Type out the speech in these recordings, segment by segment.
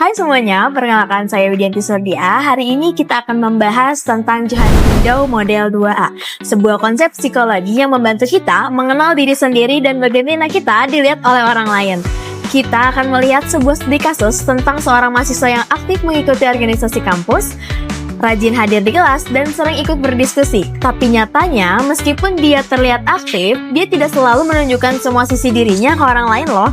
Hai semuanya, perkenalkan saya Widianti Sordia. Hari ini kita akan membahas tentang Johari Window model 2A, sebuah konsep psikologi yang membantu kita mengenal diri sendiri dan bagaimana kita dilihat oleh orang lain. Kita akan melihat sebuah studi kasus tentang seorang mahasiswa yang aktif mengikuti organisasi kampus, rajin hadir di kelas, dan sering ikut berdiskusi. Tapi nyatanya, meskipun dia terlihat aktif, dia tidak selalu menunjukkan semua sisi dirinya ke orang lain loh.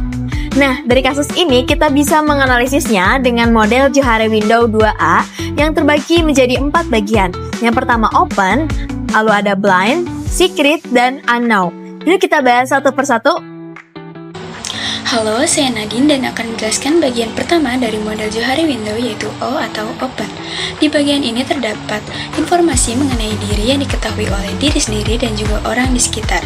Nah, dari kasus ini kita bisa menganalisisnya dengan model Johari Window 2A yang terbagi menjadi 4 bagian. Yang pertama open, lalu ada blind, secret, dan unknown. Yuk kita bahas satu persatu. Halo, saya Nadine dan akan menjelaskan bagian pertama dari model Johari Window yaitu O atau Open. Di bagian ini terdapat informasi mengenai diri yang diketahui oleh diri sendiri dan juga orang di sekitar.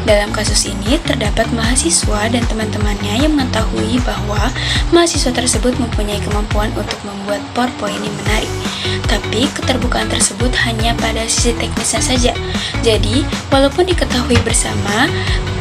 Dalam kasus ini terdapat mahasiswa dan teman-temannya yang mengetahui bahwa mahasiswa tersebut mempunyai kemampuan untuk membuat PowerPoint yang menarik. Tapi keterbukaan tersebut hanya pada sisi teknisnya saja. Jadi, walaupun diketahui bersama,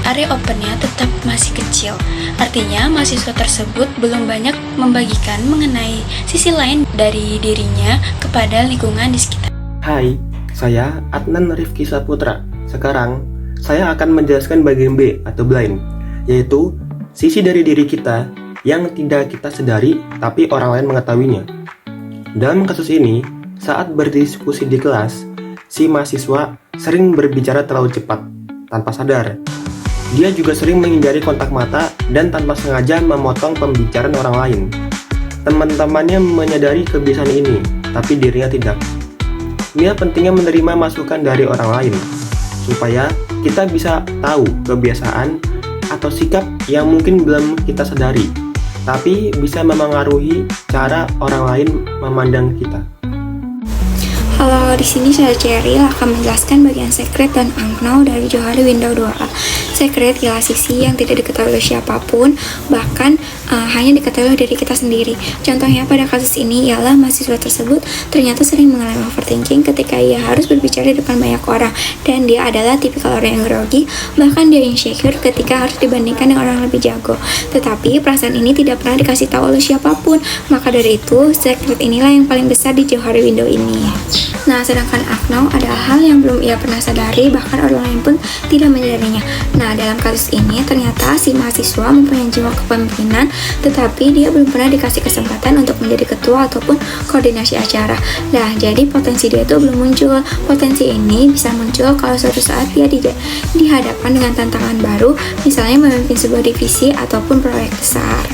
area opennya tetap masih kecil. Artinya, mahasiswa tersebut belum banyak membagikan mengenai sisi lain dari dirinya kepada lingkungan di sekitar. Hai, saya Adnan Rifki Saputra. Sekarang, saya akan menjelaskan bagian B atau blind, yaitu sisi dari diri kita yang tidak kita sadari tapi orang lain mengetahuinya. Dalam kasus ini, saat berdiskusi di kelas, si mahasiswa sering berbicara terlalu cepat, tanpa sadar. Dia juga sering menghindari kontak mata dan tanpa sengaja memotong pembicaraan orang lain. Teman-temannya menyadari kebiasaan ini, tapi dirinya tidak. Dia pentingnya menerima masukan dari orang lain, supaya kita bisa tahu kebiasaan atau sikap yang mungkin belum kita sadari, tapi bisa memengaruhi cara orang lain memandang kita. Halo, di sini saya Cherry akan menjelaskan bagian secret dan unknown dari Johari Window 2A. Secret ialah sisi yang tidak diketahui oleh siapapun, bahkan hanya diketahui dari kita sendiri. Contohnya pada kasus ini ialah mahasiswa tersebut ternyata sering mengalami overthinking ketika ia harus berbicara di depan banyak orang, dan dia adalah tipikal orang yang grogi, bahkan dia insecure ketika harus dibandingkan dengan orang lebih jago. Tetapi perasaan ini tidak pernah dikasih tahu oleh siapapun, maka dari itu secret inilah yang paling besar di Johari Window ini. Nah, sedangkan unknown adalah hal yang belum ia pernah sadari, bahkan orang lain pun tidak menyadarinya. Nah, dalam kasus ini ternyata si mahasiswa mempunyai jiwa kepemimpinan, tetapi dia belum pernah dikasih kesempatan untuk menjadi ketua ataupun koordinasi acara. Nah, jadi potensi dia itu belum muncul. Potensi ini bisa muncul kalau suatu saat dia dihadapkan dengan tantangan baru, misalnya memimpin sebuah divisi ataupun proyek besar.